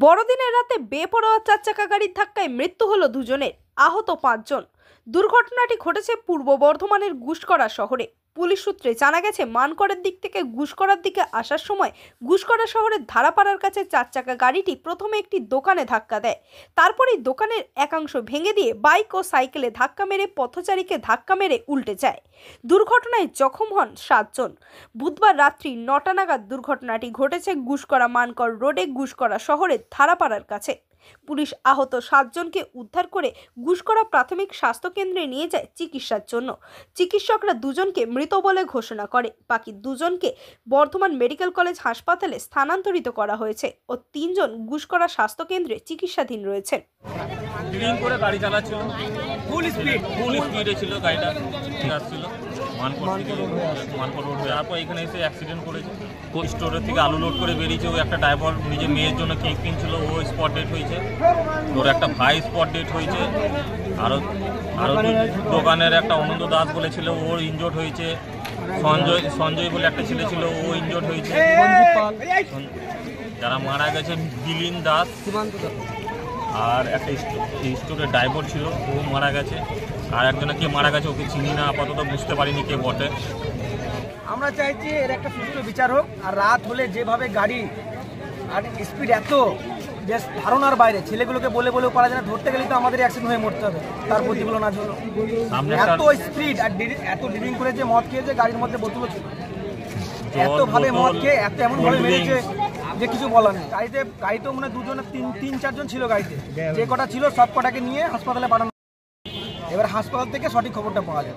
বড়দিনের রাতে বেপরোয়া চারচাকা গাড়ির ধাক্কায় মৃত্যু হলো দুজনের, আহত 5 জন। দুর্ঘটনাটি ঘটেছে পূর্ব বর্ধমানের গুসকরা শহরে। পুলিশ সূত্রে জানা গেছে, মানকড়ের দিক থেকে গুসকরার দিকে আসার সময় গুসকরা শহরের ধারাপাড়ার কাছে চারচাকা গাড়িটি প্রথমে একটি দোকানে ধাক্কা দেয়। তারপরেই দোকানের একাংশ ভেঙে দিয়ে বাইক ও সাইকেলে ধাক্কা মেরে পথচারীকে ধাক্কা মেরে উল্টে যায়। দুর্ঘটনায় জখম হন 7 জন। বুধবার রাত্রি 9টা নাগাদ দুর্ঘটনাটি ঘটেছে গুসকরা মানকড় রোডে গুসকরা শহরের ধারাপাড়ার কাছে। পুলিশ আহত 7 জনকে উদ্ধার করে গুসকরা প্রাথমিক স্বাস্থ্য কেন্দ্রে নিয়ে যায় চিকিৎসার জন্য। চিকিৎসকরা 2 জনকে মৃত বলে ঘোষণা করে। বাকি 2 জনকে বর্ধমান মেডিকেল কলেজ হাসপাতালে স্থানান্তরিত করা হয়েছে ও 3 জন গুসকরা স্বাস্থ্য কেন্দ্রে চিকিৎসাধীন রয়েছেন। ড্রিঙ্ক করে গাড়ি চালাচ্ছিল, ফুল স্পিডে ছিল গাড়িটা, আসছিল মানকড় রোড হয়ে। তারপর এখানে এসে অ্যাক্সিডেন্ট করেছে। স্টোরের থেকে আলু লোড করে বেরিয়েছে। ও একটা ড্রাইভার নিজের মেয়ের জন্য কেক কিনছিল, ও স্পট ডেট হয়েছে। ওর একটা ভাই স্পট ডেট হয়েছে। আরও দোকানের একটা অনন্ত দাস বলেছিল, ওর ইনজোর্ড হয়েছে। সঞ্জয় বলে একটা ছেলে ছিল, ও ইনজোর্ড হয়েছে। যারা মারা গেছে বিলিন দাস আর একটা স্টোরের ড্রাইভার ছিল, ও মারা গেছে। আর একজনে কে মারা গেছে ওকে চিনি না, আপাতত বুঝতে পারিনি কে বটে। আমরা চাইছি এর একটা সুষ্ঠু বিচার হোক। আর রাত হলে যেভাবে গাড়ি আর স্পিড এত যে ধারণার বাইরে, ছেলেগুলোকে বলে বলেও পারা যায় না। ধরতে গেলে তো আমাদের অ্যাক্সিডেন্ট হয়ে মরতে হবে, তার প্রতিগুলো না ছিল। এত স্পিড আর এত ড্রিঙ্ক করে যে মদ খেয়েছে, গাড়ির মধ্যে বোতলও ছিল। এতভাবে মদ খেয়ে এমনভাবে মেরেছে যে কিছু বলার নেই। গাড়িতে মানে 2 জন 3-4 জন ছিল গাড়িতে। যে কটা ছিল সব কটাকে নিয়ে হাসপাতালে পাঠানো। এবার হাসপাতাল থেকে সঠিক খবরটা পাওয়া যায়।